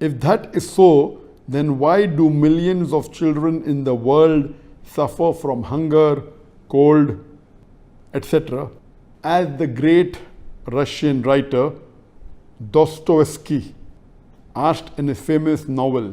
If that is so, then why do millions of children in the world suffer from hunger, cold, etc.? As the great Russian writer Dostoevsky asked in his famous novel,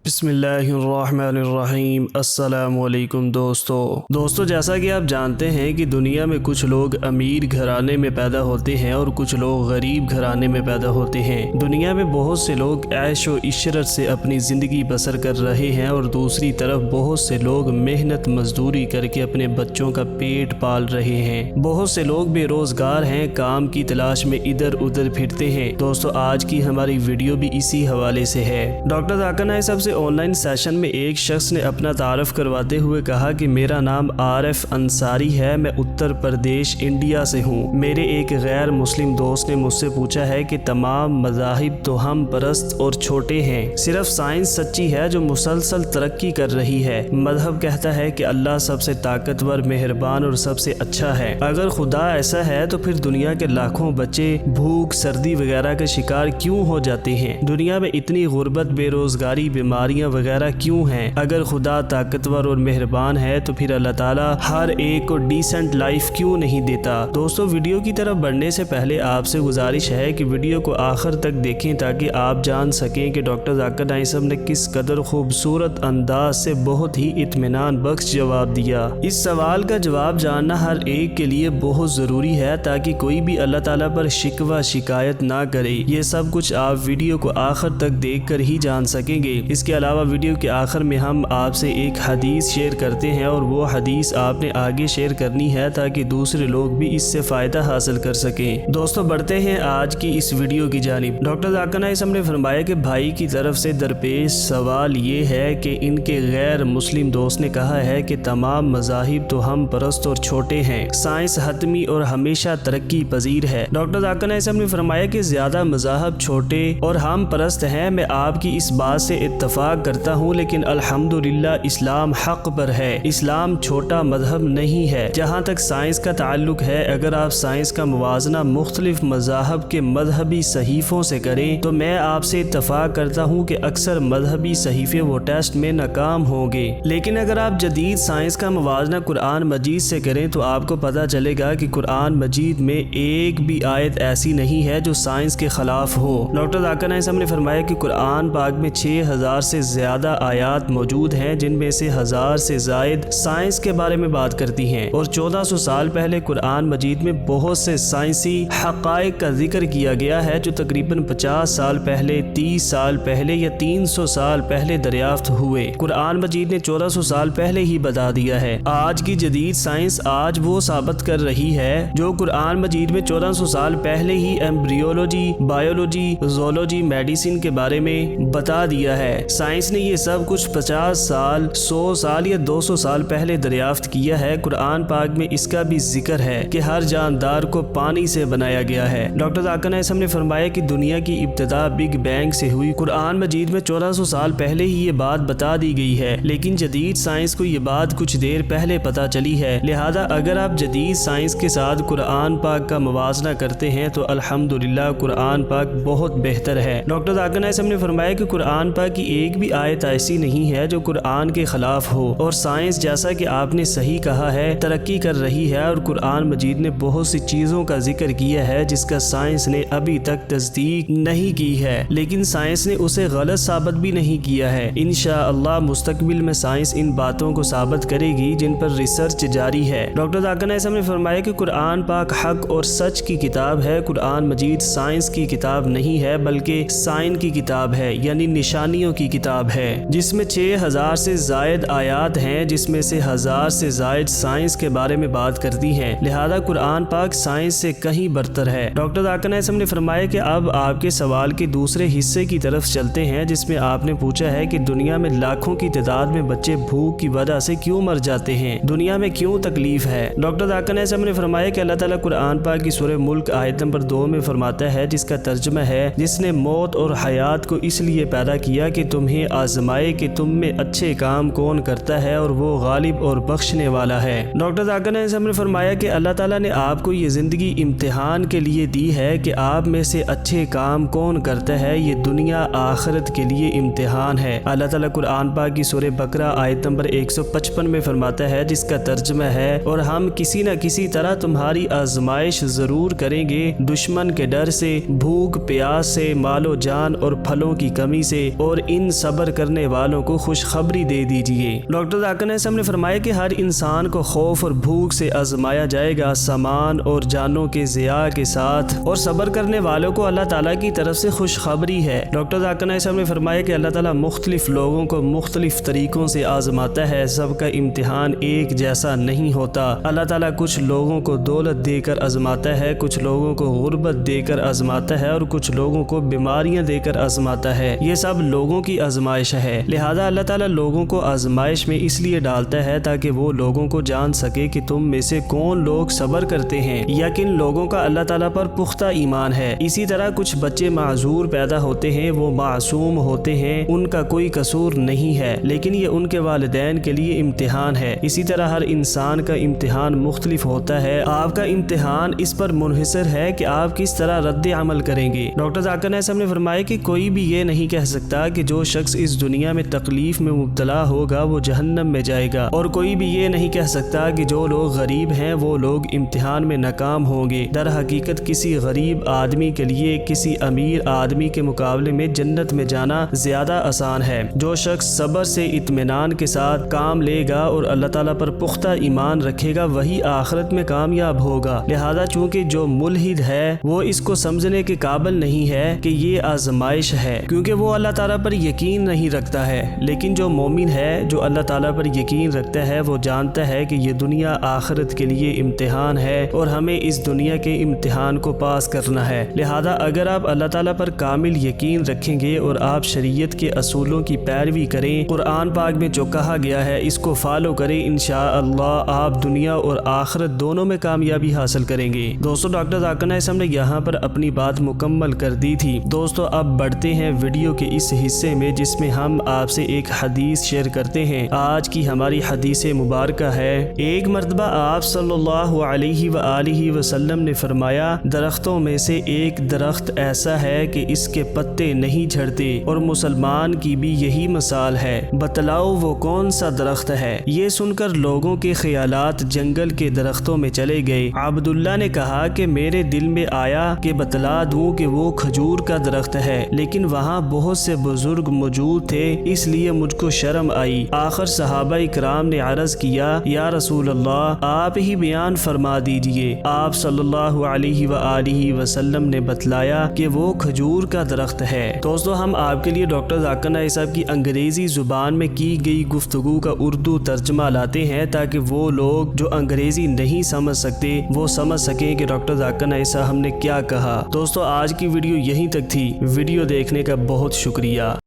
بسم اللہ الرحمن الرحیم۔ السلام علیکم دوستو جیسا کہ آپ جانتے ہیں کہ دنیا میں کچھ لوگ امیر گھرانے میں پیدا ہوتے ہیں اور کچھ لوگ غریب گھرانے میں پیدا ہوتے ہیں۔ دنیا میں بہت سے لوگ عیش و عشرت سے اپنی زندگی بسر کر رہے ہیں اور دوسری طرف بہت سے لوگ محنت مزدوری کر کے اپنے بچوں کا پیٹ پال رہے ہیں۔ بہت سے لوگ بے روزگار ہیں، کام کی تلاش میں ادھر ادھر پھرتے ہیں۔ دوستو آج کی ہماری ویڈیو بھی اسی حوالے سے ہے۔ ڈاکٹر ذاکر نائک صاحب سے آن لائن سیشن میں ایک شخص نے اپنا تعارف کرواتے ہوئے کہا کہ میرا نام عارف انصاری ہے، میں اتر پردیش انڈیا سے ہوں۔ میرے ایک غیر مسلم دوست نے مجھ سے پوچھا ہے کہ تمام مذاہب تو ہم پرست اور چھوٹے ہیں، صرف سائنس سچی ہے جو مسلسل ترقی کر رہی ہے۔ مذہب کہتا ہے کہ اللہ سب سے طاقتور، مہربان اور سب سے اچھا ہے۔ اگر خدا ایسا ہے تو پھر دنیا کے لاکھوں بچے بھوک، سردی وغیرہ کا شکار کیوں ہو جاتے ہیں؟ دنیا میں اتنی غربت، بے روزگاری، بیماریاں وغیرہ کیوں ہیں؟ اگر خدا طاقتور اور مہربان ہے تو پھر اللہ تعالیٰ ہر ایک کو ڈیسنٹ لائف کیوں نہیں دیتا؟ دوستو ویڈیو کی طرف بڑھنے سے پہلے آپ سے گزارش ہے کہ ویڈیو کو آخر تک دیکھیں تاکہ آپ جان سکیں کہ ڈاکٹر ذاکر نائک صاحب نے کس قدر خوبصورت انداز سے بہت ہی اطمینان بخش جواب دیا۔ اس سوال کا جواب جاننا ہر ایک کے لیے بہت ضروری ہے تاکہ کوئی بھی اللہ تعالیٰ پر شکوہ شکایت نہ کرے۔ یہ سب کچھ آپ ویڈیو کو آخر تک دیکھ کر ہی جان سکیں گے۔ اس کے علاوہ ویڈیو کے آخر میں ہم آپ سے ایک حدیث شیئر کرتے ہیں اور وہ حدیث آپ نے آگے شیئر کرنی ہے تاکہ دوسرے لوگ بھی اس سے فائدہ حاصل کر سکیں۔ دوستو بڑھتے ہیں آج کی اس ویڈیو کی جانب۔ ڈاکٹر ذاکر نائک صاحب نے فرمایا کہ بھائی کی طرف سے درپیش سوال یہ ہے کہ ان کے غیر مسلم دوست نے کہا ہے کہ تمام مذاہب تو ہم پرست اور چھوٹے ہیں، سائنس حتمی اور ہمیشہ ترقی پذیر ہے۔ ڈاکٹر ذاکر نائک صاحب نے فرمایا کہ زیادہ مذاہب چھوٹے اور ہم پرست ہیں، میں آپ کی اس بات سے اتفاق کرتا ہوں، لیکن الحمدللہ اسلام حق پر ہے۔ اسلام چھوٹا مذہب نہیں ہے۔ جہاں تک سائنس کا تعلق ہے، اگر آپ سائنس کا موازنہ مختلف مذاہب کے مذہبی صحیفوں سے کریں تو میں آپ سے اتفاق کرتا ہوں کہ اکثر مذہبی صحیفے وہ ٹیسٹ میں ناکام ہوں گے۔ لیکن اگر آپ جدید سائنس کا موازنہ قرآن مجید سے کریں تو آپ کو پتہ چلے گا کہ قرآن مجید میں ایک بھی آیت ایسی نہیں ہے جو سائنس کے خلاف ہو۔ ڈاکٹر ذاکر نائک صاحب نے فرمایا کہ قرآن پاک میں 6000 سے زیادہ آیات موجود ہیں جن میں سے 1000 سے زائد سائنس کے بارے میں بات کرتی ہیں، اور 1400 سال پہلے قرآن مجید میں بہت سے سائنسی حقائق کا ذکر کیا گیا ہے جو تقریباً 50 سال پہلے، 30 سال پہلے یا 300 سال پہلے دریافت ہوئے۔ قرآن مجید نے 1400 سال پہلے ہی بتا دیا ہے۔ آج کی جدید سائنس آج وہ ثابت کر رہی ہے جو قرآن مجید میں 1400 سال پہلے ہی ایمبریولوجی، بایولوجی، زولوجی، میڈیسن کے بارے میں بتا دیا ہے۔ سائنس نے یہ سب کچھ 50 سال، 100 سال یا 200 سال پہلے دریافت کیا ہے۔ قرآن پاک میں اس کا بھی ذکر ہے کہ ہر جاندار کو پانی سے بنایا گیا ہے۔ ڈاکٹر ذاکر نائک صاحب نے فرمایا کہ دنیا کی ابتدا بگ بینگ سے ہوئی۔ قرآن مجید میں 1400 سال پہلے ہی یہ بات بتا دی گئی ہے، لیکن جدید سائنس کو یہ بات کچھ دیر پہلے پتا چلی ہے۔ لہذا اگر آپ جدید سائنس کے ساتھ قرآن پاک کا موازنہ کرتے ہیں تو الحمدللہ قرآن پاک بہت بہتر ہے۔ ڈاکٹر ذاکر نائک صاحب نے فرمایا کہ قرآن پاک کی ایک بھی آیت ایسی نہیں ہے جو قرآن کے خلاف ہو، اور سائنس جیسا کہ آپ نے صحیح کہا ہے ترقی کر رہی ہے، اور قرآن مجید نے بہت سی چیزوں کا ذکر کیا ہے جس کا سائنس نے ابھی تک تصدیق نہیں کی ہے، لیکن سائنس نے اسے غلط ثابت بھی نہیں کیا ہے۔ انشاءاللہ مستقبل میں سائنس ان باتوں کو ثابت کرے گی جن پر ریسرچ جاری ہے۔ ڈاکٹر ذاکر نائک صاحب نے فرمایا کہ قرآن پاک حق اور سچ کی کتاب ہے۔ قرآن مجید سائنس کی کتاب نہیں ہے بلکہ سائن کی کتاب ہے، یعنی نشانیوں کی کتاب ہے، جس میں 6000 سے زائد آیات ہیں، جس میں سے 1000 سے زائد سائنس کے بارے میں بات کرتی ہیں۔ لہذا قرآن پاک سائنس سے کہیں برتر ہے۔ ڈاکٹر ذاکر نائک صاحب نے فرمایا کہ اب آپ کے سوال کے دوسرے حصے کی طرف چلتے ہیں، جس میں آپ نے پوچھا ہے کہ دنیا میں لاکھوں کی تعداد میں بچے بھوک کی وجہ سے کیوں مر جاتے ہیں، دنیا میں کیوں تکلیف ہے۔ ڈاکٹر ذاکر نائک صاحب نے فرمایا کہ اللہ تعالیٰ قرآن پاک کی سورہ ملک آیت نمبر 2 میں فرماتا ہے، جس کا ترجمہ ہے، جس نے موت اور حیات کو اس لیے پیدا کیا کہ تم تمہیں آزمائے کہ تم میں اچھے کام کون کرتا ہے اور وہ غالب اور بخشنے والا ہے۔ ڈاکٹر ذاکر نائک صاحب نے فرمایا کہ اللہ تعالیٰ نے آپ کو یہ زندگی امتحان کے لیے دی ہے کہ آپ میں سے اچھے کام کون کرتا ہے، یہ دنیا آخرت کے لیے امتحان ہے۔ اللہ تعالیٰ قرآن پاک کی سورہ بقرہ آیت نمبر 155 میں فرماتا ہے، جس کا ترجمہ ہے، اور ہم کسی نہ کسی طرح تمہاری آزمائش ضرور کریں گے، دشمن کے ڈر سے، بھوک پیاس سے، مال و جان اور پھلوں کی کمی سے، اور ان صبر کرنے والوں کو خوشخبری دے دیجیے۔ ڈاکٹر ذاکر نائک صاحب نے فرمایا کہ ہر انسان کو خوف اور بھوک سے آزمایا جائے گا، سامان اور جانوں کے ضیاع کے ساتھ، اور صبر کرنے والوں کو اللہ تعالیٰ کی طرف سے خوشخبری ہے۔ ڈاکٹر ذاکر نائک صاحب نے فرمایا کہ اللہ تعالیٰ مختلف لوگوں کو مختلف طریقوں سے آزماتا ہے، سب کا امتحان ایک جیسا نہیں ہوتا۔ اللہ تعالیٰ کچھ لوگوں کو دولت دے کر آزماتا ہے، کچھ لوگوں کو غربت دے کر آزماتا ہے، اور کچھ لوگوں کو بیماریاں دے کر آزماتا ہے۔ یہ سب لوگوں کی آزمائش ہے، لہذا اللہ تعالیٰ لوگوں کو آزمائش میں اس لیے ڈالتا ہے تاکہ وہ لوگوں کو جان سکے کہ تم میں سے کون لوگ صبر کرتے ہیں یا کن لوگوں کا اللہ تعالیٰ پر پختہ ایمان ہے۔ اسی طرح کچھ بچے معذور پیدا ہوتے ہیں، وہ معصوم ہوتے ہیں، ان کا کوئی قصور نہیں ہے، لیکن یہ ان کے والدین کے لیے امتحان ہے۔ اسی طرح ہر انسان کا امتحان مختلف ہوتا ہے، آپ کا امتحان اس پر منحصر ہے کہ آپ کس طرح رد عمل کریں گے۔ ڈاکٹر ذاکر نائک صاحب نے فرمایا کہ کوئی بھی یہ نہیں کہہ سکتا کہ جو شخص اس دنیا میں تکلیف میں مبتلا ہوگا وہ جہنم میں جائے گا، اور کوئی بھی یہ نہیں کہہ سکتا کہ جو لوگ غریب ہیں وہ لوگ امتحان میں ناکام ہوں گے۔ در حقیقت کسی غریب آدمی کے لیے کسی امیر آدمی کے مقابلے میں جنت میں جانا زیادہ آسان ہے۔ جو شخص صبر سے اطمینان کے ساتھ کام لے گا اور اللہ تعالیٰ پر پختہ ایمان رکھے گا وہی آخرت میں کامیاب ہوگا۔ لہذا چونکہ جو ملحد ہے وہ اس کو سمجھنے کے قابل نہیں ہے کہ یہ آزمائش ہے، کیونکہ وہ اللہ تعالیٰ پر یقین نہیں رکھتا ہے، لیکن جو مومن ہے، جو اللہ تعالیٰ پر یقین رکھتا ہے، وہ جانتا ہے کہ یہ دنیا آخرت کے لیے امتحان ہے اور ہمیں اس دنیا کے امتحان کو پاس کرنا ہے۔ لہذا اگر آپ اللہ تعالیٰ پر کامل یقین رکھیں گے اور آپ شریعت کے اصولوں کی پیروی کریں، قرآن پاک میں جو کہا گیا ہے اس کو فالو کریں، انشاءاللہ آپ دنیا اور آخرت دونوں میں کامیابی حاصل کریں گے۔ دوستو ڈاکٹر ذاکر نائک صاحب نے یہاں پر اپنی بات مکمل کر دی تھی۔ دوستو اب بڑھتے ہیں ویڈیو کے اس حصے میں جس میں ہم آپ سے ایک حدیث شیئر کرتے ہیں۔ آج کی ہماری حدیث مبارکہ ہے، ایک مرتبہ آپ صلی اللہ علیہ وآلہ وسلم نے فرمایا، درختوں میں سے ایک درخت ایسا ہے کہ اس کے پتے نہیں جھڑتے، اور مسلمان کی بھی یہی مثال ہے، بتلاؤ وہ کون سا درخت ہے؟ یہ سن کر لوگوں کے خیالات جنگل کے درختوں میں چلے گئے۔ عبداللہ نے کہا کہ میرے دل میں آیا کہ بتلا دوں کہ وہ کھجور کا درخت ہے، لیکن وہاں بہت سے بزرگ موجود تھے اس لیے مجھ کو شرم آئی۔ آخر صحابہ کرام نے عرض کیا، یا رسول اللہ آپ ہی بیان فرما دیجئے۔ آپ صلی اللہ علیہ وآلہ وسلم نے بتلایا کہ وہ کھجور کا درخت ہے۔ دوستو ہم آپ کے لیے ڈاکٹر ذاکر نائک صاحب کی انگریزی زبان میں کی گئی گفتگو کا اردو ترجمہ لاتے ہیں تاکہ وہ لوگ جو انگریزی نہیں سمجھ سکتے وہ سمجھ سکیں کہ ڈاکٹر ذاکر نائک صاحب ہم نے کیا کہا۔ دوستو آج کی ویڈیو یہیں تک تھی، ویڈیو دیکھنے کا بہت شکریہ۔